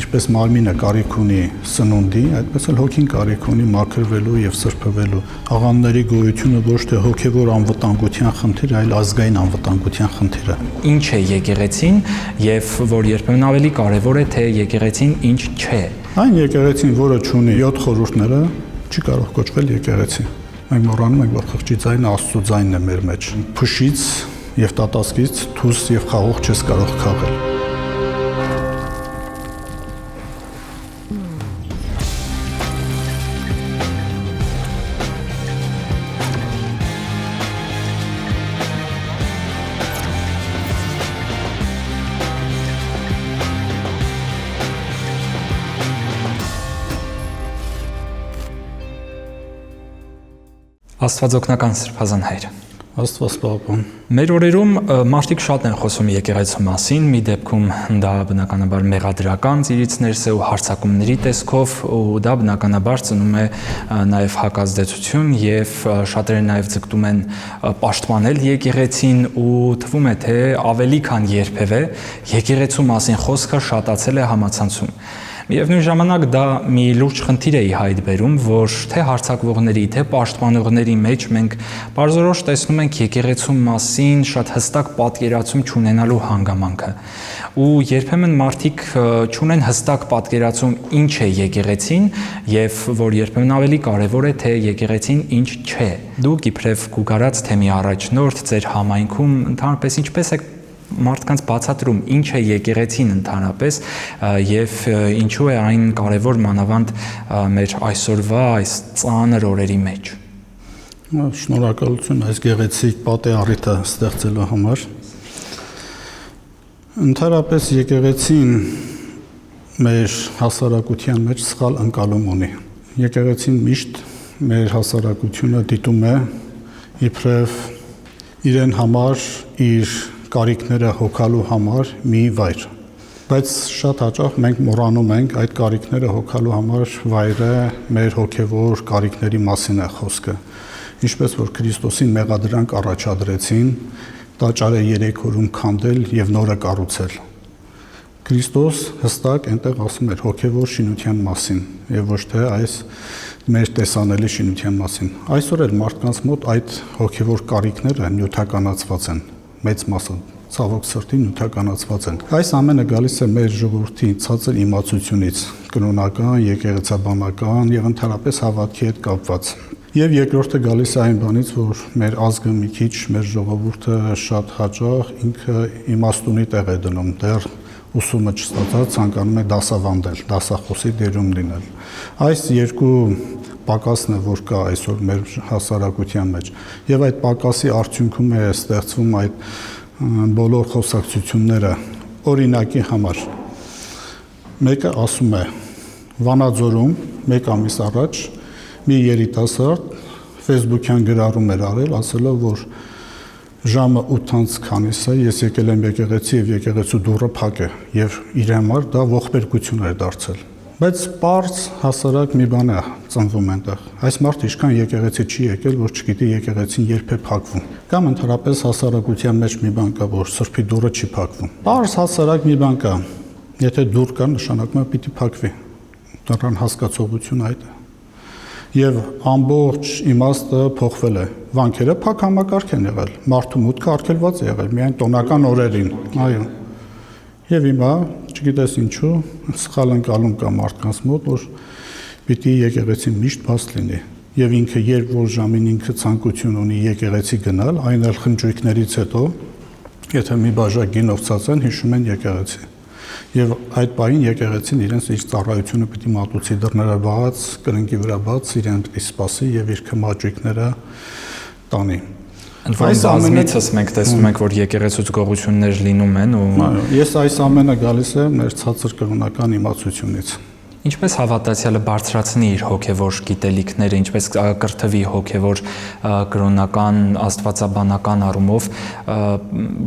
Ինչպես մարմինը կարիք ունի սնունդի, այդպես էլ հոգին կարիք ունի մաքրվելու եւ սրբվելու։ Աղանդների գոյությունը ոչ թե հոգեվոր անվտանգության խնդիր, այլ ազգային անվտանգության խնդիր է։ Ինչ է եկեղեցին եւ որ երբեմն ավելի կարեւոր է թե եկեղեցին ինչ չէ։ Այն եկեղեցին, որը ունի 7 խորհուրդները, չի կարող կոչվել եկեղեցի։ Մենք մոռանում ենք, որ խղճի ձայնը Աստծո ձայնն է մեր մեջ։ Փշից եւ տատասկից դուրս եւ խաղող չես կարող քաղել։ Աստվածօգնական Սրբազան հայր։ Աստված պահապան։ Մեր օրերում մարդիկ շատ են խոսում եկեղեցու մասին, մի դեպքում դա բնականաբար մեղադրական ծիրիցներս է ու հարձակումների տեսքով, ու դա բնականաբար ծնում է նաև հակազդեցություն եւ շատերը նաև ձգտում են պաշտպանել եկեղեցին ու թվում է թե ավելի քան երբևէ եկեղեցու մասին խոսքը շատացել է համացանցում։ Միևնույն ժամանակ դա մի լուրջ խնդիր է հայտ բերում, որ թե հարձակվողների, թե պաշտպանողների մեջ մենք բարձրորոշ տեսնում ենք եկեղեցու մասին շատ հստակ պատկերացում չունենալու հանգամանքը։ Ու երբեմն մարդիկ չունեն հստակ պատկերացում ինչ է եկեղեցին եւ որ երբեմն ավելի կարեւոր է թե եկեղեցին ինչ չէ։ Դուք իբրև գուգարած թեմի առաջնորդ ձեր համայնքում ընդհանրապես ինչպես է մարդկանց բացատրում ինչ է եկեղեցին ընդհանրապես եւ ինչու է այն կարեւոր մանավանդ մեր այսօրվա այս ծանր օրերի մեջ։ Շնորհակալություն այս գեղեցիկ պատի առիթը ստեղծելու համար։ Ընդհանրապես եկեղեցին մեր հասարակության մեջ սխալ ընկալում ունի։ Եկեղեցին միշտ մեր հասարակությունը դիտում է իբրև իրեն համար իր կարիքները հոգալու համար մի վայր, բայց շատ հաճախ մենք մոռանում ենք այդ կարիքները հոգալու համար վայրը մեր հոգևոր կարիքների մասին է խոսքը, ինչպես որ Քրիստոսին մեղադրանք առաջադրեցին, տաճարը 3 օրում քանդել եւ նորը կառուցել։ Քրիստոս հստակ այնտեղ ասում էր հոգևոր շինության մասին եւ ոչ թե այս մեր տեսանելի շինության մասին։ Այսօր էլ մարդկանց մոտ այդ հոգևոր կարիքները նյութականացված են։ Մեծ մասը ցավոք սրտի նյութականացված են։ Այս ամենը գալիս է մեր ժողովրդի ցածր իմացությունից, կրոնական, եկեղեցաբանական եւ ընդհանրապես հավատքի հետ կապված։ Եվ երկրորդը գալիս է այն բանից, որ մեր ազգը մի քիչ, մեր ժողովուրդը շատ հաճախ ինքը իմաստունի տեղ է դնում, դեռ ուսումը չստացած ցանկանում է դասավանդել, դասախոսի դերում լինել։ Այս երկու պակասն է, որ կա այսօր մեր հասարակության մեջ, եւ այդ պակասի արդյունքում է ստեղծվում այդ բոլոր խոսակցությունները օրինակի համար։ Մեկը ասում է Վանաձորում 1 ամիս առաջ մի երիտասարդ Facebook-յան գրառում էր արել, ասելով, որ ժամը 8:20 ես եկել եմ եկեղեցի եւ եկեղեցու դուռը փակ է եւ իր համար դա ողբերգություն էր դարձել։ Բայց պարզ հասարակ մի բան է ծնվում այնտեղ։ Այս մարդը ինչքան եկեղեցի չի եկել, որ չգիտի եկեղեցին երբ է փակվում։ Կամ ընդհանրապես հասարակության մեջ մի բան կա, որ սրբի դուռը չի փակվում։ Պարզ հասարակ մի բան կա։ Եթե դուռ կա, նշանակում է պիտի փակվի։ Դրան հասկացողությունը այդ է։ Եվ ամբողջ իմաստը փոխվել է։ Վանքերը փակ համակարգ են եղել, մարդու մուտքը արգելված է եղել միայն տոնական օրերին։ Այո։ Եվ հիմա, չգիտես ինչու, սխալ ընկալում կա մարդկանց մոտ, որ պիտի եկեղեցին միշտ բաց լինի։ Եվ ինքը երբ որ ժամին ինքը ցանկություն ունի եկեղեցի գնալ, այն էլ խնջույքներից հետո, եթե մի բաժակ գինով ցածեն, հիշում են եկեղեցի։ Եվ այդ պահին եկեղեցին իրենց իր ծառայությունը պիտի մատուցի, դռները բաց, կրնկի վրա բաց, իրեն պիտի սպասի եւ իր քմաճույքները տանի։ Այս ամենից մենք տեսնում ենք, որ եկեղեցուց գողություններ լինում են ու ես այս ամենը գալիս է մեր ցածր կրոնական իմացությունից։ Ինչպես հավատացյալը բարձրացնի իր հոգևոր գիտելիքները, ինչպես կրթվի հոգևոր կրոնական, աստվածաբանական առումով,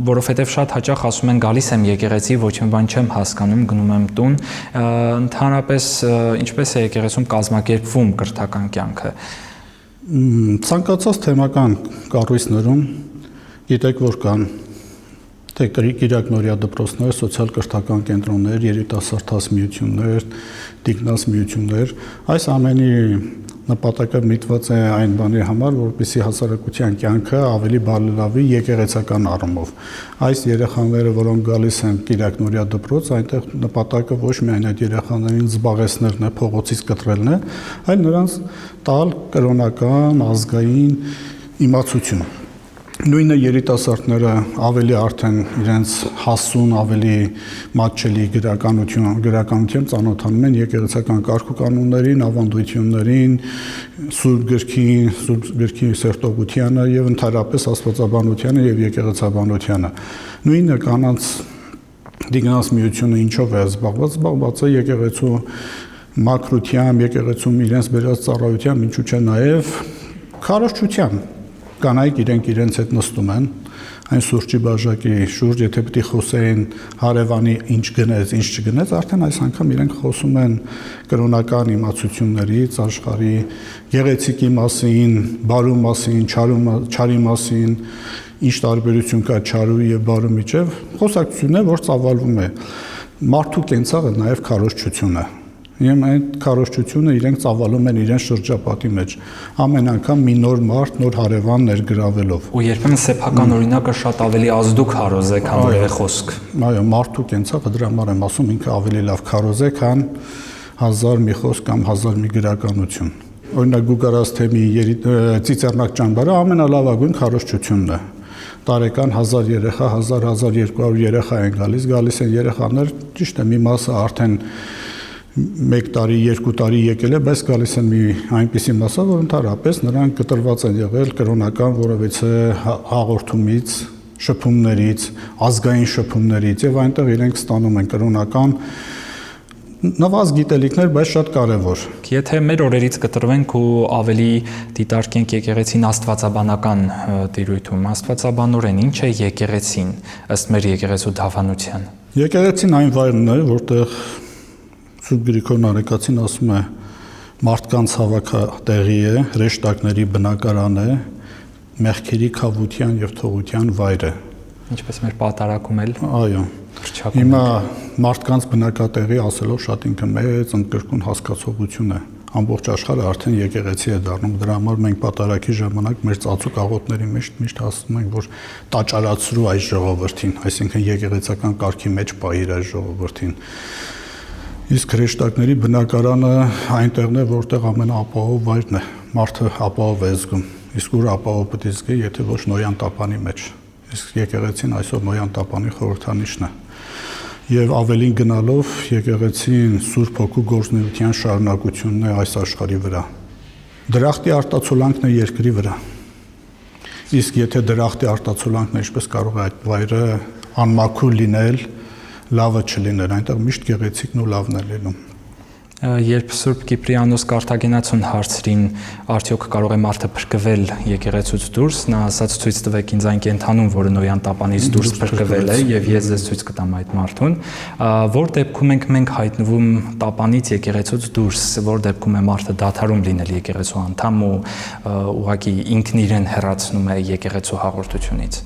որովհետև շատ հաճախ ասում են գալիս եմ եկեղեցի, ոչ մի բան չեմ հասկանում, գնում եմ տուն, ընդհանրապես ինչպես է եկեղեցում կազմակերպվում կրթական կյանքը։ Ցանկացած թեմական կառույցներում գիտեք որ կան թե Կիրակնորիա դպրոցներ, սոցիալ-կրթական կենտրոններ, երիտասարդ միություններ, տիկնաց միություններ, այս ամենի նպատակը միտված է այն բանի համար, որպեսզի հասարակության կյանքը ավելի բարելավի եկեղեցական առումով։ Այս երեխաները, որոնք գալիս են Կիրակնորիա դպրոց, այնտեղ նպատակը ոչ միայն այդ երեխաներին զբաղեցնելն է, փողոցից կտրելն է, այլ նրանց տալ կրոնական, ազգային իմացություն։ Նույնը երիտասարդները ավելի արդեն իրենց հասուն, ավելի մատչելի գրականությամբ ծանոթանում են եկեղեցական կարգուկանոններին, ավանդույթներին, Սուրբ գրքի սերտողությանը եւ ընդհանրապես աստվածաբանությանը եւ եկեղեցաբանությանը։ Նույնը կանանց դիգնաց միությունը ինչով է զբաղված է եկեղեցու մակրությամբ, եկեղեցում իրենց բերած ծառայությամբ, ինչու՞ չէ նաեւ քարոզչությամբ։ Կանայք իրենց հետ նստում են այն սուրճի բաժակի շուրջ, եթե պետք է խոսեին հարևանի ինչ գնեց, ինչ չգնեց, արդեն այս անգամ իրենք խոսում են կրոնական իմացություններից, աշխարհի գեղեցիկի մասին, բարու մասին, չարի մասին, ինչ տարբերություն կա չարու եւ բարու միջեւ, խոսակցությունն է, որ ծավալվում է։ Մարդու կենցաղը նաեւ քարոզչություն է։ Իմ այդ քարոզչությունը իրենք ծավալում են իրենց շրջապատի մեջ ամեն անգամ մի նոր մարդ, նոր հարևան ներգրավելով։ Ու երբեմն սեփական օրինակը շատ ավելի ազդու քարոզ է, քան որևէ խոսք։ Այո, մարդու կենցաղը դրա համար եմ ասում, ինքը ավելի լավ քարոզ է, քան 1000 մի խոսք կամ 1000 մի գրականություն։ Օրինակ Գուգարաց թեմի ծիծեռնակ ճամբարը ամենալավագույն քարոզչությունն է։ Տարեկան 1000 երեխա, 1000-1200 երեխա են գալիս են երեխաներ, ճիշտ է, մի մասը արդեն 1 տարի, 2 տարի եկել է, բայց գալիս են մի այնպիսի մասը, որ ընդհանրապես նրանք կտրված են եղել կրոնական որևիցե հաղորդումից, շփումներից, ազգային շփումներից եւ այնտեղ իրենք ստանում են կրոնական նվազ գիտելիքներ, բայց շատ կարևոր։ Եթե մեր օրերից կտրվենք ու ավելի դիտարկենք եկեղեցին աստվածաբանական տիրույթում, աստվածաբանորեն ինչ է եկեղեցին ըստ մեր եկեղեցու դավանության։ Եկեղեցին այն վայրն է, որտեղ Սուրբ Գրիգոր Նարեկացին ասում է մարդկանց հավաքատեղի է, հրեշտակների բնակարան է, մեղքերի քավության եւ թողության վայր է։ Ինչպես մեր պատարակում էլ։ Այո։ Հիմա մարդկանց բնակատեղի ասելով շատ ինքը մեծ ընդգրկուն հասկացողություն է։ Ամբողջ աշխարհը արդեն եկեղեցի է դառնում, դրա համար մենք պատարակի ժամանակ մեր ծածուկ աղոթների մեջ միշտ ասում ենք, որ տաճարացրու այս ժողովրդին, այսինքն եկեղեցական կարգի մեջ պահիր այս ժողովրդին։ Իսկ հրեշտակների բնակարանը այնտեղն է, որտեղ ամենաապահով վայրն է, մարդը ապահով է զգում, իսկ ուր ապահով պետք է զգի, եթե ոչ Նոյան տապանի մեջ, իսկ եկեղեցին այսօր Նոյան տապանի խորհրդանիշն է, եւ ավելին գնալով եկեղեցին Սուրբ Հոգու գործունեության շարունակությունն է այս աշխարհի վրա, դրախտի արտացոլանքն է երկրի վրա, իսկ եթե դրախտի արտացոլանքն է, ինչպես կարող է այդ վայրը անմաքուր լինել, լավը չլիներ, այնտեղ միշտ գեղեցիկն ու լավն է լինում։ Երբ Սուրբ Կիպրիանոս Կարթագենացուն հարցրին, արդյոք կարող է մարդը փրկվել եկեղեցուց դուրս, նա ասաց ցույց տվեք ինձ այն կենթանուն, որը Նոյան տապանից դուրս փրկվել է, եւ ես ձեզ ցույց կտամ այդ մարդուն, որ դեպքում ենք մենք հայտնվում տապանից եկեղեցուց դուրս, որ դեպքում է մարդը դադարում լինել եկեղեցու անդամ ու ուղղակի ինքն իրեն հեռացնում է եկեղեցու հաղորդությունից։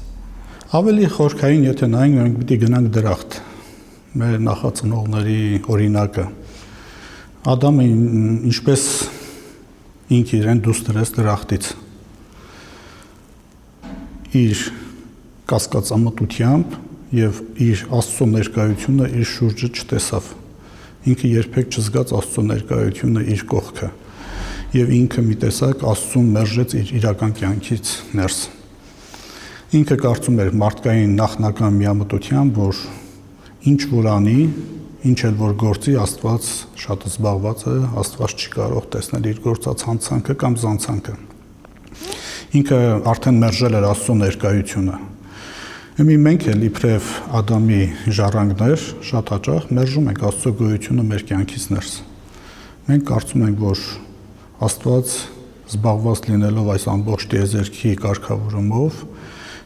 Ավելի խորքային, եթե նայենք, մենք պիտի գնանք դրախտ, մեր նախածնողների օրինակը։ Ադամը ինչպես ինքը իրեն դուրս դրեց դրախտից իր կասկածամտությամբ եւ իր Աստծո ներկայությունը իր շուրջը չտեսավ։ Ինքը երբեք չզգաց Աստծո ներկայությունը իր կողքը եւ ինքը մի տեսակ Աստծուն մերժեց իր իրական կյանքից ներս։ Ինքը կարծում էր մարդկային նախնական միամտությամբ, որ ինչ որ անի, ինչ էլ որ գործի, Աստված շատ զբաղված է, Աստված չի կարող տեսնել իր գործած հանցանքը կամ զանցանքը։ Ինքը արդեն մերժել էր Աստծո ներկայությունը։ Հիմա մենք էլ իբրև Ադամի ժառանգներ շատ հաճախ մերժում ենք Աստծո գոյությունը մեր կյանքից ներս։ Մենք կարծում ենք, որ Աստված զբաղված լինելով այս ամբողջ տիեզերքի կարգավորումով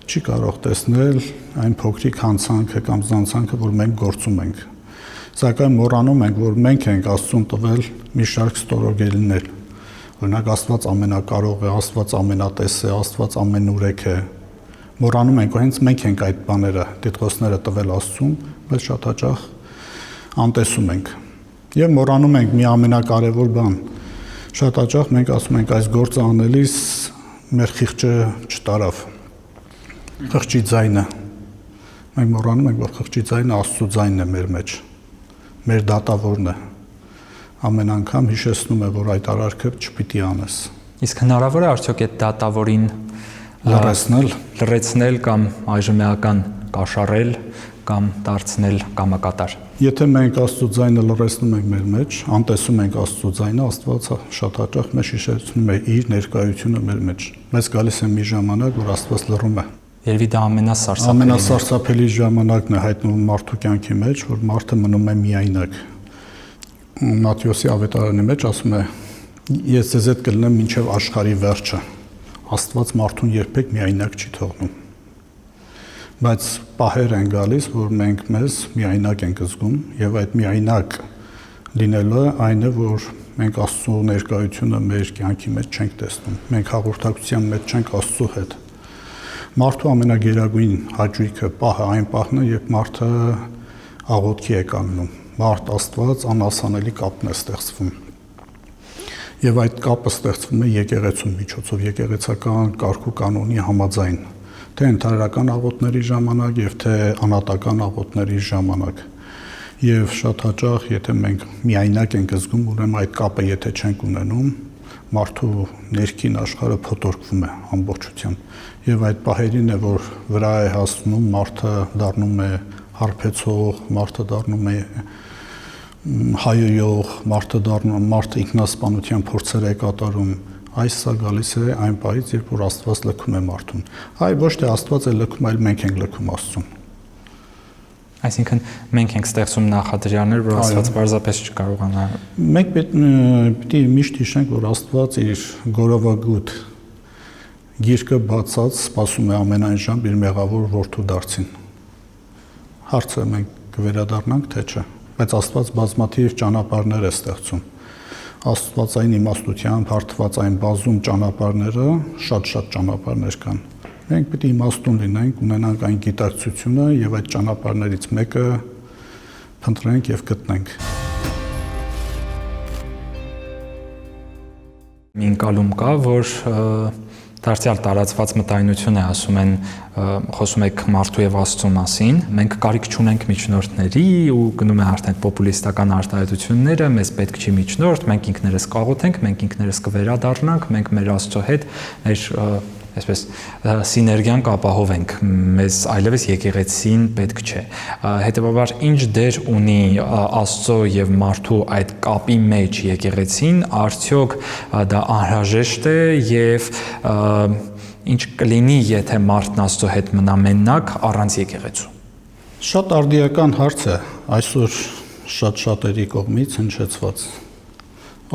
չի կարող տեսնել այն փոքրիկ հանցանքը կամ զանցանքը, որ մենք գործում ենք։ Սակայն մոռանում ենք, որ մենք ենք Աստծուն տվել մի շարք ստորոգելիներ։ Օրինակ Աստված ամենակարող է, Աստված ամենատես է, Աստված ամենուրեք է, Մոռանում ենք, որ հենց մենք ենք այդ բաները, տիտղոսները տվել Աստծուն, բայց շատ հաճախ անտեսում ենք։ Եվ մոռանում ենք մի ամենակարևոր բան։ Շատ հաճախ մենք ասում ենք այս գործը անելիս մեր խիղճը չտարավ։ Խղճի ձայնը։ Մենք մոռանում ենք, որ խղճի ձայնը Աստծո ձայնն է մեր մեջ։ Մեր դատավորն է։ Ամեն անգամ հիշեցնում է, որ այդ արարքը չպիտի անես։ Իսկ հնարավոր է արդյոք այդ դատավորին լրացնել կամ այժմեական կաշառել կամ դարձնել կամակատար։ Եթե մենք Աստծո ձայնը լրացնում ենք մեր մեջ, անտեսում ենք Աստծո ձայնը, Աստված շատ հաճախ մեզ հիշեցնում է իր ներկայությունը մեր մեջ։ Մեզ գալիս է մի ժամանակ, որ Աստված լռում է։ Երևի դա ամենասարսափելի ժամանակն է հայտնվում մարդու կյանքի մեջ, որ մարդը մնում է միայնակ։ Մատթեոսի ավետարանի մեջ ասում է. Ես ձեզ հետ կլինեմ մինչև աշխարհի վերջը։ Աստված մարդուն երբեք միայնակ չի թողնում։ Բայց պահեր են գալիս, որ մենք մեզ միայնակ ենք զգում, եւ այդ միայնակ լինելը այն է, որ մենք Աստծո ներկայությունը մեր կյանքի մեջ չենք տեսնում։ Մենք հաղորդակցության մեջ չենք Աստծո հետ։ Մարդու ամենագերագույն հաճույքը պահը այն պահն է, երբ մարդը աղոթքի է կանգնում։ Մարդ Աստված անհասանելի կապն է ստեղծվում։ Եվ այդ կապը ստեղծվում է եկեղեցու միջոցով, եկեղեցական կարգ ու կանոնի համաձայն, թե ընդհանրական աղոթների ժամանակ եւ թե անհատական աղոթների ժամանակ։ Եվ շատ հաճախ, եթե մենք միայնակ ենք զգում, ուրեմն այդ կապը եթե չենք ունենում, մարդու ներքին աշխարհը փոթորկվում է ամբողջությամբ։ Եվ այդ պահերին է, որ վրա է հասնում, մարդը դառնում է հարբեցող, մարդը դառնում է հայոյող, մարդը ինքնասպանության փորձեր է կատարում, այս սա գալիս է այն պահից, երբ որ Աստված լքում է մարդուն։ Այ ոչ թե Աստված է լքում, այլ մենք ենք լքում Աստծուն։ Այսինքն մենք ենք ստեղծում նախադրյալներ, որ Աստված պարզապես չկարողանա։ Մենք պետք է միշտ հիշենք, որ Աստված իր գորովագութ գիրկը բացած սպասում է ամենայն ժամ իր մեղավոր որդու դարձին։ Հարցը մենք կվերադառնանք, թե չէ։ Բայց Աստված բազմաթիվ ճանապարհներ է ստեղծում։ Աստվածային իմաստությամբ հարթված այն բազում ճանապարհները, շատ ճանապարհներ կան։ Մենք պետք է իմաստուն լինենք, ունենանք այն գիտակցությունը եւ այդ ճանապարհներից մեկը փնտրենք եւ գտնենք։ Մի ընկալում կա, որ դարձյալ տարածված մտայնություն է, ասում են, խոսում եք մարդու եւ Աստծո մասին, մենք կարիք չունենք միջնորդների ու գնում է արդեն պոպուլիստական արտահայտությունները, մեզ պետք չի միջնորդ, մենք ինքներս կաղոթենք, մենք ինքներս կվերադառնանք, մենք մեր Աստծո հետ մեր այսպես սիներգիան կապահովենք, մեզ այլևս եկեղեցին պետք չէ։ Հետևաբար ինչ դեր ունի Աստծո եւ մարդու այդ կապի մեջ եկեղեցին, արդյոք դա անհրաժեշտ է եւ ինչ կլինի, եթե մարդն Աստծո հետ մնա մենակ առանց եկեղեցու։ Շատ արդիական հարց է, այսօր շատերի կողմից հնչեցված։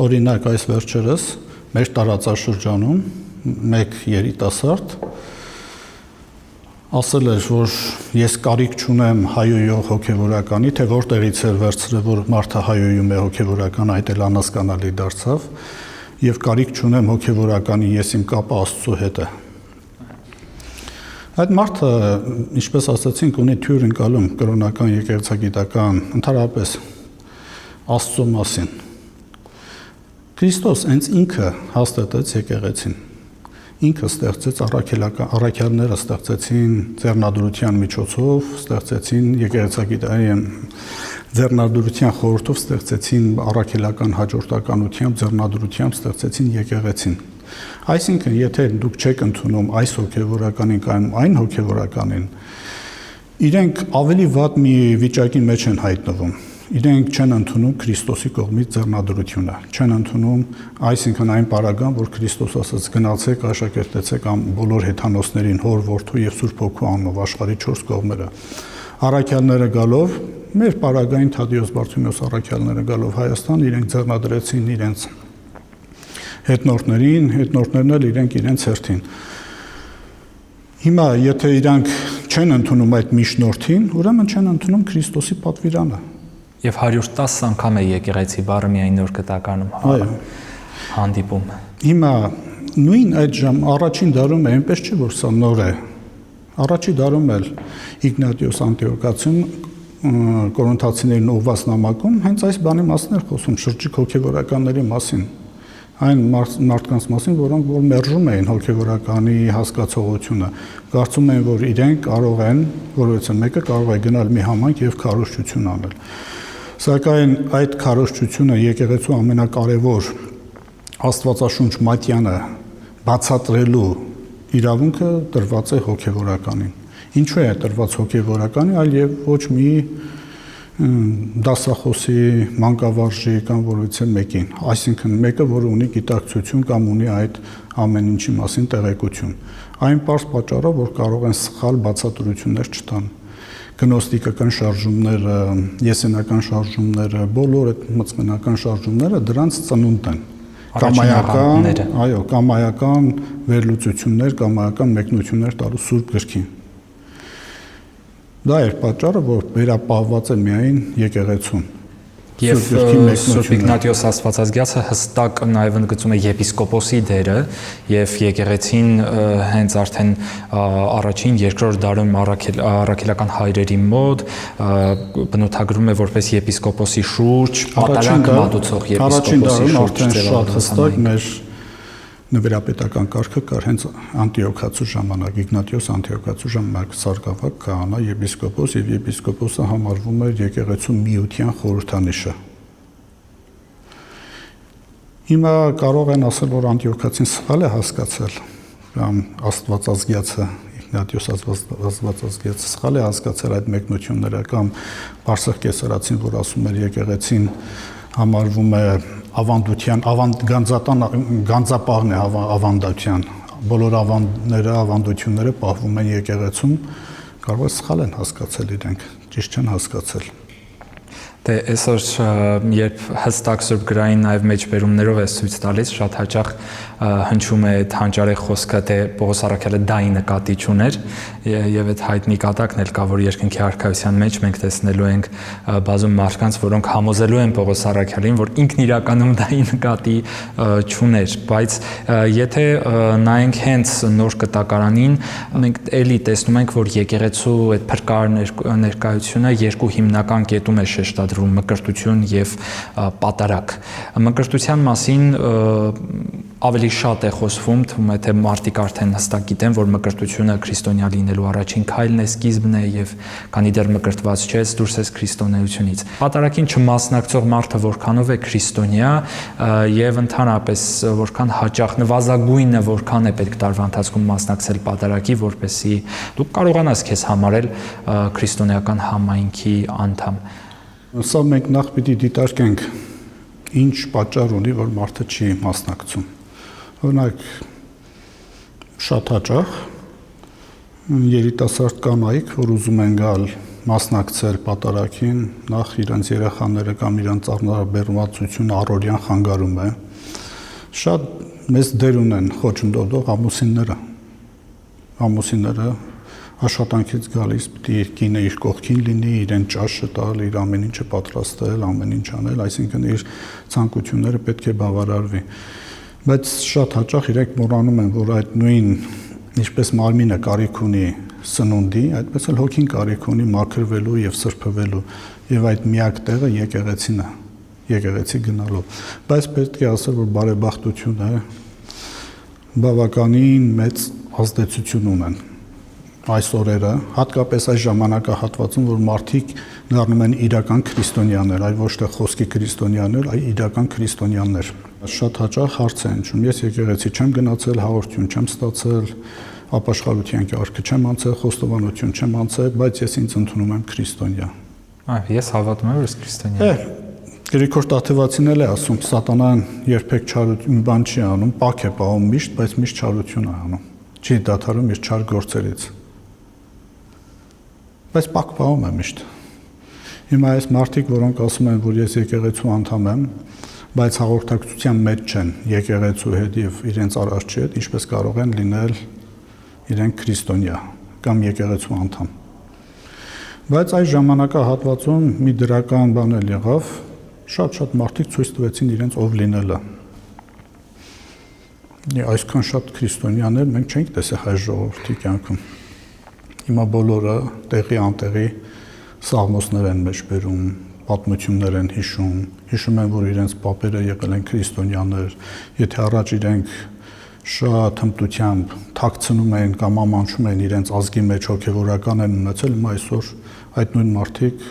Օրինակ այս վերջերս մեր տարածաշրջանում մեկ երիտասարդ ասել էր, որ ես կարիք չունեմ հայոյող հոգևորականի, թե որտեղից էր վերցրել, որ մարդը հայոյում է հոգևորական, այդ էլ անհասկանալի դարձավ, եւ կարիք չունեմ հոգևորականի, ես իմ կապը Աստծո հետ է։ Այդ մարդը, ինչպես ասացինք, ունի թյուր ընկալում կրոնական, եկեղեցագիտական, ընդհանրապես Աստծո մասին։ Քրիստոս հենց ինքը հաստատեց եկեղեցին։ Ինքը ստեղծեց առաքյալները ստեղծեցին ձեռնադրության միջոցով, ստեղծեցին եկեղեցագիտային ձեռնադրության խորհրդով ստեղծեցին առաքելական հաջորդականությամբ, ձեռնադրությամբ ստեղծեցին եկեղեցին։ Այսինքն, եթե դուք չեք ընդունում այս հոգևորականին կամ այն հոգևորականին, իրենք ավելի վատ մի վիճակի մեջ են հայտնվում։ Իրենք չեն ընդունում Քրիստոսի կողմից ձեռնադրությունը, չեն ընդունում, այսինքն այն պարագան, որ Քրիստոս ասաց գնացեք, աշակերտեցեք բոլոր հեթանոսներին, Հոր, Որդու եւ Սուրբ Հոգու անունով աշխարհի 4 կողմերը։ Առաքյալները գալով, մեր պարագային Թադեոս Բարթիմեոս առաքյալները գալով Հայաստան, իրենք ձեռնադրեցին իրենց հետնորդներին, հետնորդներն էլ իրենց հերթին։ Հիմա եթե իրանք չեն ընդունում այդ միջնորդին, ուրեմն չեն ընդունում Քրիստոսի պատվիրանը։ Եվ 110 անգամ է եկեղեցի բառը միայն նոր կտականում հանդիպում։ Հիմա նույն այդ առաջին դարում է այնպես չէ, որ սա նոր է։ Առաջի դարում էլ Իգնատիոս Անտիոքացին Կորինթացիներին ուղված նամակում հենց այս բանի մասին էր խոսում, շրջիկ հոգևորականների մասին, այն մարդկանց մասին, որոնք որ մերժում էին հոգևորականի հասկացողությունը, կարծում էին, որ իրենք կարող են, որովհետև մեկը կարող է գնալ մի համայնք եւ քարոզչություն անել։ Սակայն այդ քարոզչությունը եկեղեցու ամենակարևոր Աստվածաշունչ մատյանը բացատրելու իրավունքը տրված է հոգևորականին։ Ինչու է տրված հոգևորականի, այլ եւ ոչ մի դասախոսի, մանկավարժի կամ որևիցե մեկին, այսինքն մեկը, որը ունի գիտակցություն կամ ունի այդ ամեն ինչի մասին տեղեկություն։ Այն պարզ պատճառով, որ կարող են սխալ բացատրություններ չտան։ Գնոստիկական շարժումները, եսենական շարժումները, բոլոր այդ մծմենական շարժումները դրանց ծնունդ են։ Կամայական վերլուծություններ, կամայական մեկնություններ տալու Սուրբ Գրքին։ Դա էր պատճառը, որ վերապահված է միայն եկեղեցուն։ Եվ Սուրբ Իգնատիոս Աստվածազգյացը հստակ նաև ընդգծում է եպիսկոպոսի դերը եւ եկեղեցին հենց արդեն առաջին, երկրորդ դարում առաքելական հայրերի մոտ բնութագրում է որպես եպիսկոպոսի շուրջ պատարակ մատուցող եպիսկոպոսի շուրջ շատ հստակ մեր նվերապետական կարգը կար հենց Անտիոքացու ժամանակ, Իգնատիոս Անտիոքացու ժամանակ սարգսավակ քահանա եպիսկոպոս եւ եպիսկոպոսը համարվում էր եկեղեցու միության խորհրդանիշը։ Հիմա կարող են ասել, որ Անտիոքացին սխալ է հասկացել, կամ Աստվածազգյացը Իգնատիոս Աստվածազգյացը սխալ է հասկացել այդ մեկնությունները, կամ Պարսեղ Կեսարացին, որ ասում էր եկեղեցին համարվում է ավանդության, գանձապահն է ավանդության, բոլոր ավանդությունները պահվում են եկեղեցում, կարող է սխալ են հասկացել իրենք, ճիշտ չեն հասկացել։ Դե այսօր երբ հստակ Սուրբ գրային նաև մեջբերումներով է ցույց տալիս, շատ հաճախ հնչում է այդ հանճարեղ խոսքը, թե Պողոս Առաքյալը դայի նկատի չուներ, եւ այդ հայտնի կատակն էլ կա, որ երկնքի արքայության մեջ մենք տեսնելու ենք բազում մարդկանց, որոնք համոզելու են Պողոս Առաքյալին, որ ինքն իրականում դայի նկատի չուներ, բայց եթե նայենք հենց նոր կտակարանին, մենք էլի տեսնում ենք, որ եկեղեցու այդ փրկար ներկայությունը երկու հիմնական կետում է շեշտադրում՝ մկրտություն եւ պատարակ։ Մկրտության մասին ավելի շատ է խոսվում, թվում է թե մարդիկ արդեն հստակ գիտեն, որ մկրտությունը քրիստոնյա լինելու առաջին քայլն է, սկիզբն է եւ քանի դեռ մկրտված չես, դուրս ես քրիստոնեությունից։ Պատարակին չմասնակցող մարդը որքանով է քրիստոնյա եւ ընդհանրապես որքան հաճախ նվազագույնը որքան է պետք տարվա ընթացքում մասնակցել պատարակի, որպեսզի դու կարողանաս քեզ համարել քրիստոնեական համայնքի անդամ։ Սա մենք նախ պիտի դիտարկենք ինչ պատճառ ունի, որ մարդը չի մասնակցում։ Օրինակ շատ հաճախ երիտասարդ կանայք, որ ուզում են գալ մասնակցել պատարակին, նախ իրենց երեխաները կամ իրենց ծառայաբերվածությունը առօրյան խանգարում է, շատ մեծ դեր ունեն խոչընդոտող ամուսինները աշխատանքից գալիս պիտի կինը իր կողքին լինի, իրեն ճաշը տալ, իր ամեն ինչը պատրաստել, ամեն ինչ անել, այսինքն իր ցանկությունները պետք է բավարարվի։ Բայց շատ հաճախ իրենք մոռանում են, որ այդ նույն ինչպես մարմինը կարիք ունի սնունդի, այդպես էլ հոգին կարիք ունի մաքրվելու եւ սրբվելու, եւ այդ միակ տեղը եկեղեցին է, եկեղեցի գնալով։ Բայց պետք է ասել, որ բարեբախտությունը բավականին մեծ ազդեցություն ունեն այս օրերը, հատկապես այս ժամանակահատվածում, որ մարդիկ դառնում են իրական քրիստոնյաներ, այլ ոչ թե խոսքի քրիստոնյաներ, այլ իրական քրիստոնյաներ։ Շատ հաճախ հարց է հնչում, ես եկեղեցի չեմ գնացել, հաղորդություն չեմ ստացել, ապաշխարության կարգը չեմ անցել, խոստովանություն չեմ անցել, բայց ես ինձ ընդունում եմ քրիստոնյա։ Ես հավատում եմ, որ ես քրիստոնյա եմ։ Գրիգոր Տաթևացին էլ է ասում, սատանան երբեք չարություն բան չի անում, պակ է պահում միշտ, բայց միշտ չարություն է անում։ Չի դադարում իր չար գործերից։ Բայց պակ պահում է միշտ։ Հիմա այս մարդիկ, որոնք ասում են, որ ես եկեղեցու անդամ եմ, բայց հաղորդակցության մեջ չեն եկեղեցու հետ եւ իրենց արարչի հետ, ինչպես կարող են լինել իրենք քրիստոնյա կամ եկեղեցու անդամ։ Բայց այս ժամանակահատվածում մի դրական բան էլ եղավ, շատ մարդիկ ցույց տվեցին իրենց ով լինելը։ Այսքան շատ քրիստոնյաներ մենք չենք տեսել հայ ժողովրդի կյանքում։ Հիմա բոլորը տեղի անտեղի սաղմոսներ են մեջ բերում, պատմություններ են հիշում են, որ իրենց պապերը եղել են քրիստոնյաներ, եթե առաջ իրենք շատ հմտությամբ թաքցնում են կամ ամանչում են իրենց ազգի մեջ հոգևորական են ունեցել, հիմա այսօր այդ նույն մարդիկ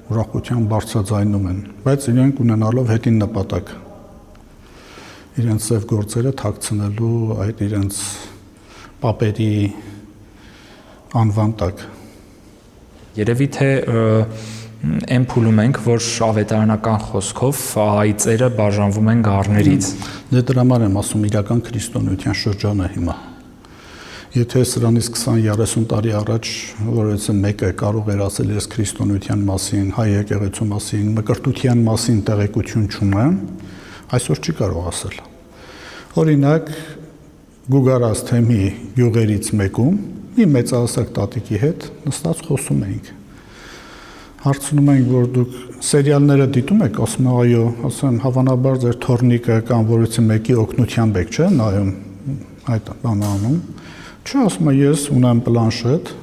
ուրախությամբ բարձրաձայնում են, բայց իրենք ունենալով հետին նպատակ իրենց ծև գործերը թաքցնելու այդ իրենց պապերի անվան տակ։ Երևի թե այն փուլում ենք, որ ավետարանական խոսքով այծերը բաժանվում են գառներից։ Դե դրա համար եմ ասում իրական քրիստոնեության շրջանը հիմա։ Եթե սրանից 20-30 տարի առաջ որևէ մեկը կարող էր ասել ես քրիստոնեության մասին, հայ եկեղեցու մասին, մկրտության մասին տեղեկություն չունեմ, այսօր չի կարող ասել։ Օրինակ Գուգարաց թեմի գյուղերից մեկում մի մեծահասակ տատիկի հետ նստած խոսում էինք։ Հարցնում ենք, որ դուք սերիալները դիտում եք, ասում եմ այո, ասում հավանաբար ձեր թորնիկը կամ որևէ մեկի օգնությամբ եք, չէ՞, նայում այդ բանը անում։ Չէ, ասում եմ ես ունեմ պլանշետ,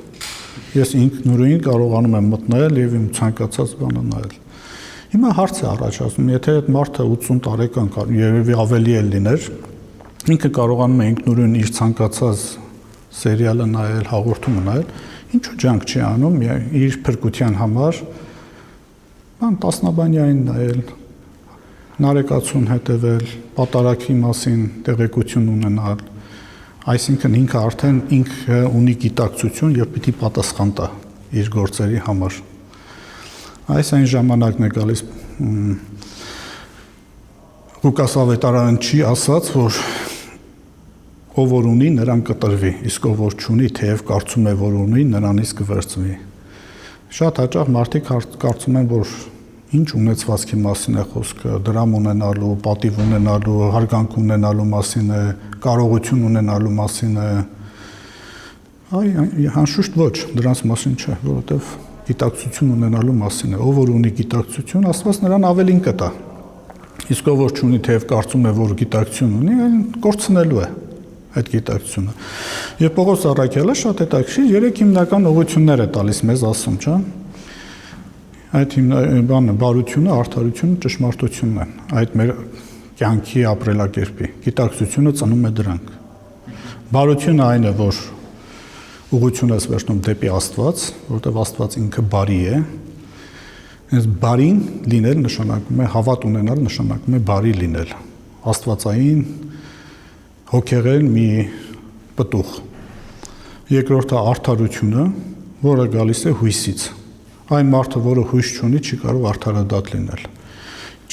ես ինքնուրույն կարողանում եմ մտնել եւ իմ ցանկացած բանը նայել։ Հիմա հարց է առաջացնում, եթե այդ մարդը 80 տարեկան կար, երևի ավելի էլ լիներ, ինքը կարողանում է ինքնուրույն իր ցանկացած սերիալը նայել, հաղորդումը նայել, ինչու ջանք չի անում իր փրկության համար, բան տասնաբանյային նայել, նարեկացուն հետևել, պատարագի մասին տեղեկություն ունենալ, այսինքն ինքը արդեն ինքը ունի գիտակցություն եւ պիտի պատասխան տա իր գործերի համար։ Այս այն ժամանակն է գալիս Ղուկաս ավետարանը չի ասած, որ ով որ ունի, նրան կտրվի, իսկ ով որ չունի, թեև կարծում է, որ ունի, նրանից կվերցվի։ Շատ հաճախ մարդիկ կարծում են, որ ինչ ունեցվածքի մասին է խոսքը, դրամ ունենալու, պատիվ ունենալու, հարգանք ունենալու մասին է, կարողություն ունենալու մասին է։ Անշուշտ ոչ, դրանց մասին չէ, որովհետև գիտակցություն ունենալու մասին է։ Ով որ ունի գիտակցություն, Աստված նրան ավելին կտա։ Իսկ ով որ չունի, թեև կարծում է, որ գիտակցություն ունի, այն կորցնելու է այդ գիտակցությունը։ Եվ Պողոս Առաքյալը շատ հետաքրքիր 3 հիմնական ուղղություններ է տալիս մեզ, ասում, չէ՞։ Այդ բանը բարությունը, արդարությունը, ճշմարտությունն են։ Այդ մեր կյանքի ապրելակերպի գիտակցությունը ծնում է դրանք։ Բարությունը այն է, որ ուղղությունը վերցնում դեպի Աստված, որտեղ Աստված ինքը բարի է։ Այս բարին լինել նշանակում է հավատ ունենալ, նշանակում է բարի լինել։ Աստվածային հոգեղեն մի պտուղ։ Երկրորդը արդարությունը, որը գալիս է հույսից։ Այն մարդը, որը հույս չունի, չի կարող արդարադատ լինել։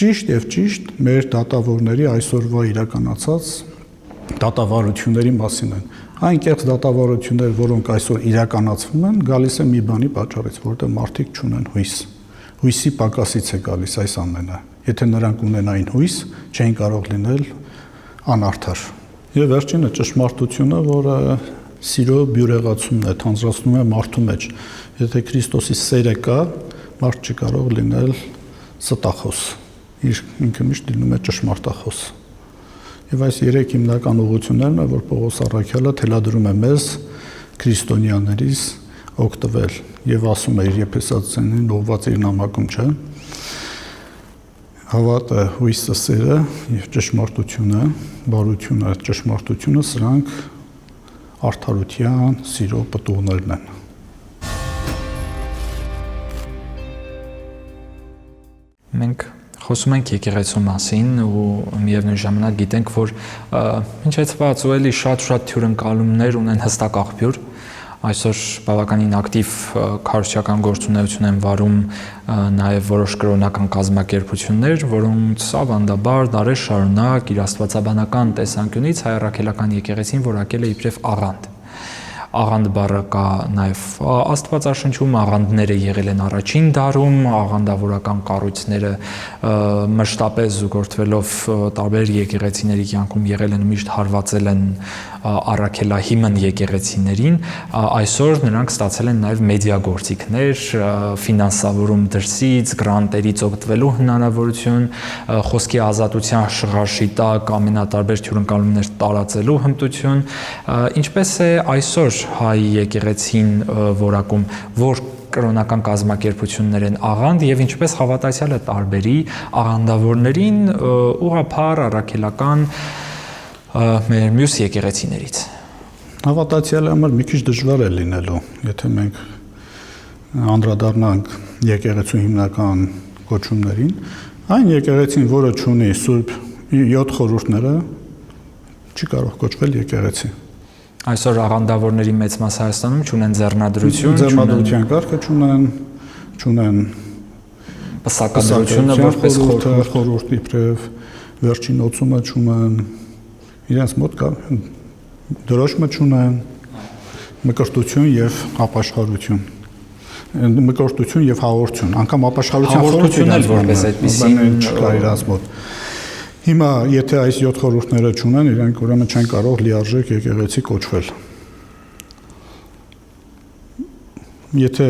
Ճիշտ եւ ճիշտ մեր դատավորների այսօրվա իրականացած դատավարությունների մասին են։ Այն կեղծ դատավարություններ, որոնք այսօր իրականացվում են, գալիս է մի բանի պատճառից, որտեղ մարդիկ չունեն հույս։ Հույսի պակասից է գալիս այս ամենը։ Եթե նրանք ունենային հույս, չէին կարող լինել անարդար։ Եվ վերջինը ճշմարտությունը, որը սիրո բյուրեղացումն է, թանձրացնում է մարդու մեջ։ Եթե Քրիստոսի սերը կա, մարդ չի կարող լինել ստախոս։ Ինքը միշտ լինում է ճշմարտախոս։ Եվ այս 3 հիմնական ուղղություններն է, որ Պողոս Առաքյալը թելադրում է մեզ քրիստոնյաներից օգտվել եւ ասում է իր Եփեսացիներին ուղղված իր նամակում, չէ՞։ Հավատը, հույսը, սերը եւ ճշմարտությունը, բարությունը, ճշմարտությունը սրանք արդարության, սիրո պտուղներն են։ Մենք խոսում ենք եկեղեցու մասին ու միևնույն ժամանակ գիտենք, որ ինչեցված ու էլի շատ թյուրընկալումներ ունեն հստակ աղբյուր։ Այսօր բավականին ակտիվ քարոզչական գործունեություն են վարում նաև որոշ կրոնական կազմակերպություններ, որոնց ավանդաբար դարեր շարունակ իր աստվածաբանական տեսանկյունից հայ առաքելական եկեղեցին որակել է իբրև աղանդ։ Աղանդ բառը կա նաև Աստվածաշնչում, աղանդները եղել են առաջին դարում, աղանդավորական կառույցները մշտապես զուգորդվելով տարբեր եկեղեցիների կյանքում եղել են, միշտ հարվածել են առաքելահիմն եկեղեցիներին, այսօր նրանք ստացել են նաև մեդիա գործիքներ, ֆինանսավորում դրսից, գրանտերից օգտվելու հնարավորություն, խոսքի ազատության շղարշի տակ ամենատարբեր հյուրընկալումներ տարածելու հմտություն, ինչպես է այսօր հայ եկեղեցին որակում, որ կրոնական կազմակերպություններ են աղանդ եւ ինչպես հավատացյալը տարբերի աղանդավորներին ուղղափառ առաքելական մեր մյուս եկեղեցիներից։ Հավատացյալը համար մի քիչ դժվար է լինելու, եթե մենք անդրադառնանք եկեղեցու հիմնական կոչումներին, այն եկեղեցին, որը ունի Սուրբ 7 խորհուրդները, չի կարող կոչվել եկեղեցի։ Այսօր աղանդավորների մեծ մասը Հայաստանում չունեն ձեռնադրություն, կարգը չունեն պսակադրությունը որպես խորհուրդ իբրև վերջին օծումը չունեն, իրենց մոտ կա դրոշմը չունեն, մկրտություն եւ ապաշխարություն, մկրտություն եւ հաղորդություն, անգամ ապաշխարության խորհուրդն էլ որպես այդպեսին չկա իրենց մոտ։ Հիմա եթե այս 7 խորհուրդները չունեն, իրենք ուրեմն չեն կարող լիարժեք եկեղեցի կոչվել։ Եթե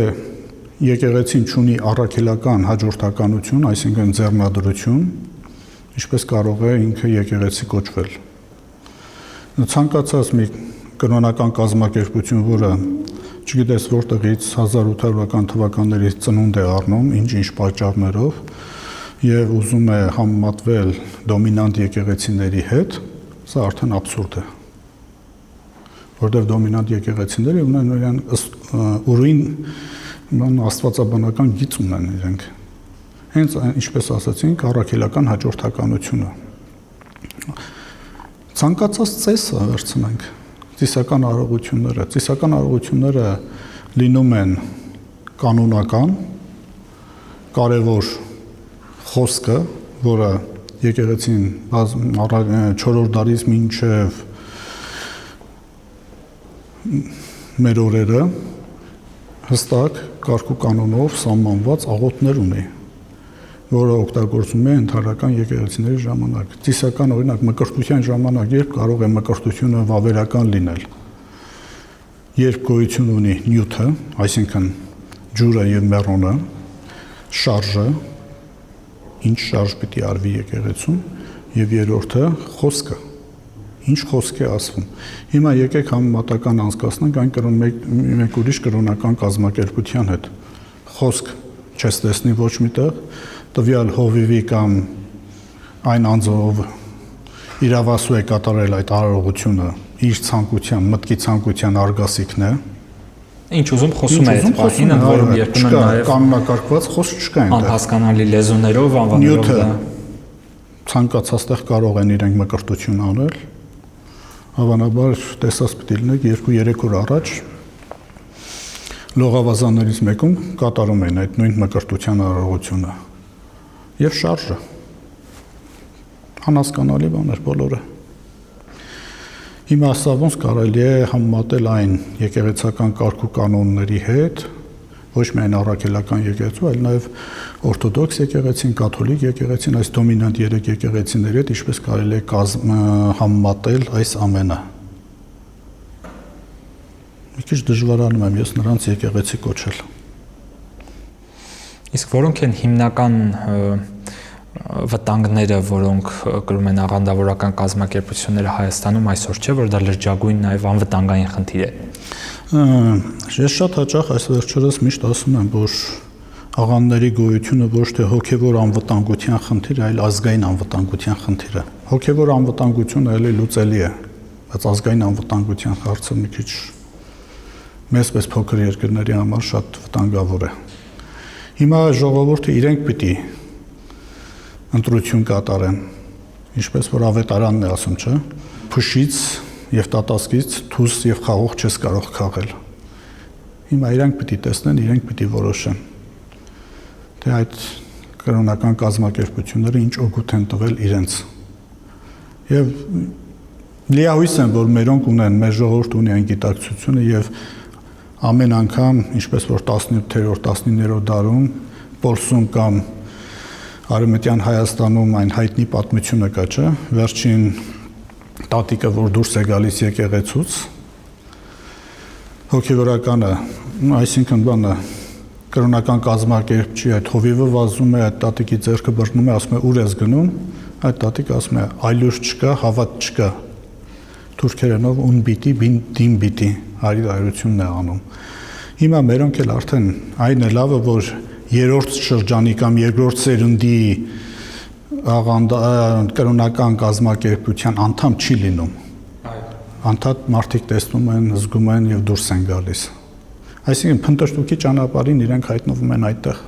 եկեղեցին չունի առաքելական հաջորդականություն, այսինքն ձեռնադրություն, ինչպես կարող է ինքը եկեղեցի կոչվել։ Ցանկացած մի կրոնական կազմակերպություն, որը չգիտես որտեղից 1800-ական թվականներից ծնունդ է առնում, ինչ պատճառներով, եւ ուզում է համեմատվել դոմինանտ եկեղեցիների հետ, սա արդեն աբսուրդ է։ Որտեղ դոմինանտ եկեղեցիները ունեն իրեն ուրույն աստվածաբանական գիծ ունեն իրենք։ Հենց ինչպես ասացինք, առաքելական հաջորդականությունը։ Ցանկացած ծեսը վերցնենք, ծիսական արարողությունները լինում են կանոնական, կարևոր խոսքը, որը եկեղեցին 4-րդ դարից մինչև մեր օրերը հստակ կարգ ու կանոնով սահմանված աղոթներ ունի, որը օգտագործում է ընդհանրական եկեղեցիների ժամանակ։ Ծիսական օրինակ մկրտության ժամանակ երբ կարող է մկրտությունը վավերական լինել, երբ գոյություն ունի նյութը, այսինքն ջուրը եւ մեռոնը, շարժը, ինչ շարժ պիտի արվի եկեղեցում, եւ երրորդը խոսքը, ինչ խոսք է ասվում։ Հիմա եկեք համեմատական անցկացնենք այն մեկ ուրիշ կրոնական կազմակերպության հետ։ Խոսք չես տեսնի ոչ միտեղ, տվյալ հովիվի կամ այն անձով իրավասու է կատարել այդ արարողությունը իր ցանկության, մտքի ցանկության արգասիքն է։ Ինչ ուզում խոսում է այդ պահին, ընդ որում երբեմն նաև կանոնակարգված խոսք չկա այնտեղ։ Անհասկանալի լեզուներով անվանելով դա ցանկացած տեղ կարող են իրենք մկրտություն անել։ Հավանաբար տեսած պիտի լինեք 2-3 օր առաջ լողավազաններից մեկում կատարում են այդ նույն մկրտության արարողությունը։ Եվ շարժը անհասկանալի բաներ բոլորը։ Հիմա սա ոնց կարելի է համեմատել այն եկեղեցական կարգ ու կանոնների հետ, ոչ միայն առաքելական եկեղեցու, այլ նաև օրթոդոքս եկեղեցին, կաթոլիկ եկեղեցին, այս դոմինանտ 3 եկեղեցիների հետ ինչպես կարելի է համեմատել այս ամենը։ Մի քիչ դժվարանում եմ ես նրանց եկեղեցի կոչել։ Իսկ որոնք են հիմնական վտանգները, որոնք կրում են աղանդավորական կազմակերպությունները Հայաստանում այսօր չէ, որ դա լրջագույն նաև անվտանգային խնդիր է։ Ես շատ հաճախ այս վերջերս միշտ ասում եմ, որ աղանդների գոյությունը ոչ թե հոգևոր անվտանգության խնդիր, այլ ազգային անվտանգության խնդիր է։ Հոգևոր անվտանգությունը էլի լուծելի է, բայց ազգային անվտանգության հարցը մի քիչ մեզ փոքր երկրների համար շատ վտանգավոր է։ Հիմա ժողովուրդը իրենք պիտի ընտրություն կատարեն, ինչպես որ ավետարանն է ասում, չէ՞, փուշից եւ տատասկից թուս եւ խաղող չես կարող քաղել։ Հիմա իրենք պիտի տեսնեն, իրենք պիտի որոշեն, թե այդ կրոնական կազմակերպությունները ինչ օգուտ են տվել իրենց։ Եվ լիահույս եմ, որ մերոնք ունեն, մեր ժողովուրդը ունի այն գիտակցությունը եւ ամեն անգամ, ինչպես որ 17-րդ, 19-րդ դարում Պոլսում կամ Արևմտյան Հայաստանում այն հայտնի պատմությունը կա, չէ, վերջին տատիկը, որ դուրս է գալիս եկեղեցուց, հոգևորականը, այսինքն բանը կրոնական կազմակերպչի այդ հովիվը վազում է, այդ տատիկի ձեռքը բռնում է, ասում է ուր ես գնում, այդ տատիկը ասում է այլուր չկա, հավատ չկա, թուրքերենով ուն բիտի, դին բիտի, հայրությունն է անում։ Հիմա մերոնք էլ արդեն այն է լավը, որ երրորդ շրջանի կամ երկրորդ սերնդի կրոնական կազմակերպության անդամ չի լինում։ Անդադ մարդիկ տեսնում են, զգում են եւ դուրս են գալիս։ Այսինքն փնտրտուքի ճանապարհին իրենք հայտնվում են այդտեղ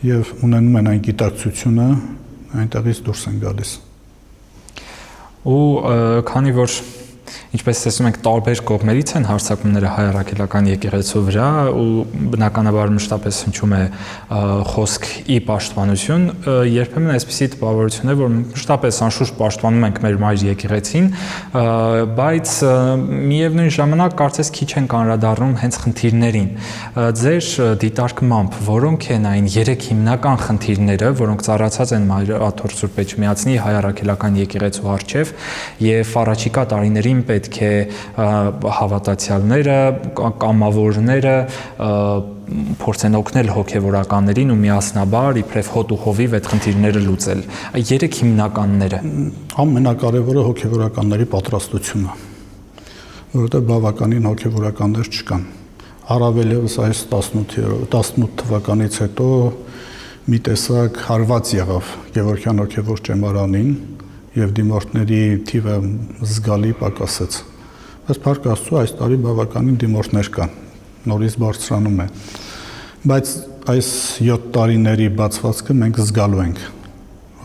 եւ ունենում են այն գիտակցությունը, այնտեղից դուրս են գալիս։ Ու քանի որ ինչպես տեսնում ենք տարբեր կողմերից են հարձակումները հայ առաքելական եկեղեցու վրա ու բնականաբար մշտապես հնչում է խոսք ի պաշտպանություն, երբեմն այսպիսի տպավորություն է, որ մշտապես անշուշտ պաշտպանում ենք մեր մայր եկեղեցին, բայց միևնույն ժամանակ կարծես քիչ են անդրադառնում հենց խնդիրներին։ Ձեր դիտարկմամբ որոնք են այն 3 հիմնական խնդիրները, որոնք ծառացած են Աթոռ Սուրբ Էջմիածնի հայ առաքելական եկեղեցու առջև եւ առաջիկա տարիներին պետք է հավատացյալները, կամավորները փորձեն օգնել հոգևորականներին ու միասնաբար իբրև հոտ ու հովիվ այդ խնդիրները լուծել։ 3 հիմնականները։ Ամենակարևորը հոգևորականների պատրաստությունը, որովհետև բավականին հոգևորականներ չկան։ Առավել ևս այս 18 թվականից հետո մի տեսակ հարված եղավ Գևորգյան հոգևոր ճեմարանին եւ դիմորդների թիվը զգալի պակասեց։ Բայց փառք Աստծո այս տարի բավականին դիմորդներ կան, նորից բարձրանում է։ Բայց այս 7 տարիների բացվածքը մենք զգալու ենք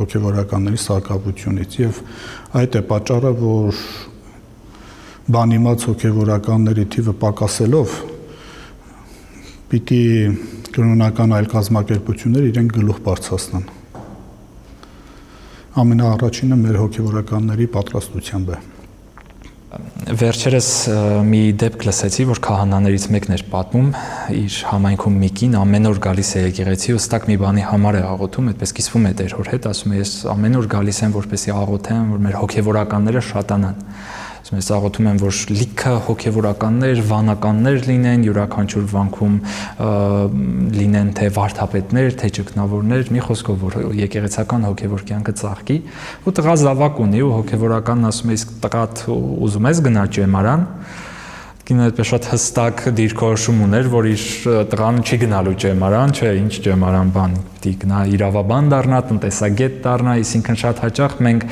հոգևորականների սակավությունից եւ այդ է պատճառը, որ բանիմաց հոգևորականների թիվը պակասելով պիտի կրոնական այլ կազմակերպություններ իրենք գլուխ բարձրացնեն։ Ամենաառաջինը մեր հոգևորականների պատրաստությամբ է։ Վերջերս մի դեպք լսեցի, որ քահանաներից մեկն էր պատմում, իր համայնքում մի կին ամեն օր գալիս է եկեղեցի ու ստակ մի բանի համար է աղոթում, այդպես կիսվում է տեր հոր հետ, ասում է ես ամեն օր գալիս եմ, որպեսզի աղոթեմ, որ մեր հոգևորականները շատանան։ Ասում ես աղոթում եմ, որ լիքը հոգևորականներ, վանականներ լինեն, յուրաքանչյուր վանքում լինեն թե վարդապետներ, թե ճգնավորներ, մի խոսքով որ եկեղեցական հոգևոր կյանքը ծաղկի, ու տղա զավակ ունի ու հոգևորականն ասում է իսկ տղատ ուզում ես գնալ ճեմարան, կինը այդպես շատ հստակ դիրքորոշում ուներ, որ իր տղան չի գնալու ճեմարան, չէ, ինչ ճեմարան բան, պիտի գնա իրավաբան դառնա, տնտեսագետ դառնա, այսինքն շատ հաճախ մենք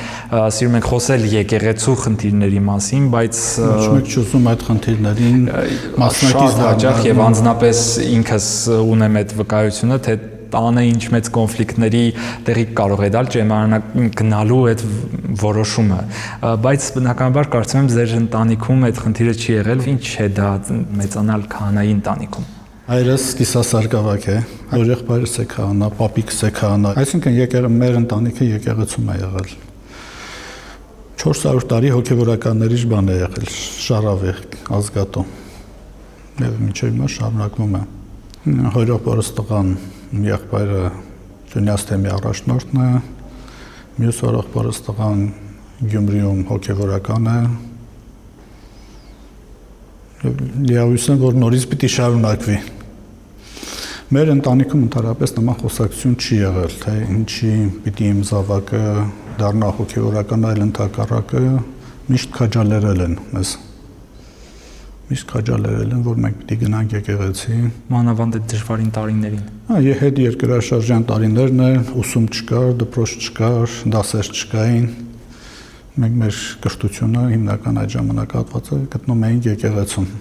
սիրում ենք խոսել եկեղեցու խնդիրների մասին, բայց ոչ մեկ չուզում այդ խնդիրներին մասնակից հաճախ եւ անձնապես ինքս ունեմ այդ վկայությունը, թե տանը ինչ մեծ կոնֆլիկտների տեղի կարող է դալ ճեմարանական գնալու այդ որոշումը, բայց բնականաբար կարծում եմ ձեր ընտանիքում այդ խնդիրը չի եղել, ինչ է դա մեծանալ քահանայի ընտանիքում։ Հայրս կիսասարգսակ է, եղբայրս է քահանա, պապիկս է քահանա, այսինքն մեր ընտանիքը եկեղեցում է եղել։ 400 տարի հոգևորականների բան է եղել, շարավեղ, ազգատո։ Եվ մինչև հիմա շարունակվում է։ Հորեղբորս տղան եղբայրը Ջունյաց թեմի առաջնորդն է, մյուս հորեղբորս տղան Գյումրիում հոգևորական է։ Լիահույս եմ, որ նորից պիտի շարունակվի։ Մեր ընտանիքում ընդհանրապես նման խոսակցություն չի եղել, թե ինչի պիտի իմ զավակը դառնա հոգևորական, այլ ընդհակառակը միշտ քաջալերել են մեզ։ Միշտ քաջալերել են, որ մենք պիտի գնանք եկեղեցի։ Մանավանդ այդ դժվարին տարիներին։ Հետ երկրաշարժյան տարիներն է, ուսում չկար, դպրոց չկար, դասեր չկային։ Մենք մեր կրթությունը հիմնական այդ ժամանակահատվածը գտնում էինք եկեղեցում։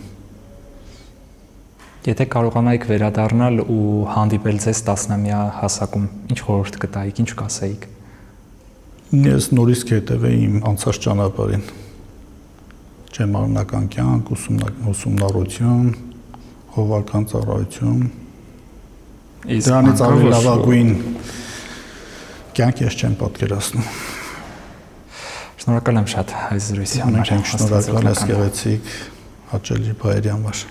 Եթե կարողանայիք վերադառնալ ու հանդիպել ձեզ 10-ամյա հասակում, ինչ խորհուրդ կտայիք, ինչ կասեիք։ Ես նորից կհետևեի իմ անցած ճանապարհին։ Ճեմարանական կյանք, ուսումնառություն, հովական ծառայություն։ Դրանից ավելի լավագույն կյանք ես չեմ պատկերացնում։ Շնորհակալ եմ շատ այս զրույցի համար։ Շնորհակալ եմ եկեղեցիկ հաճելի բայերի համար։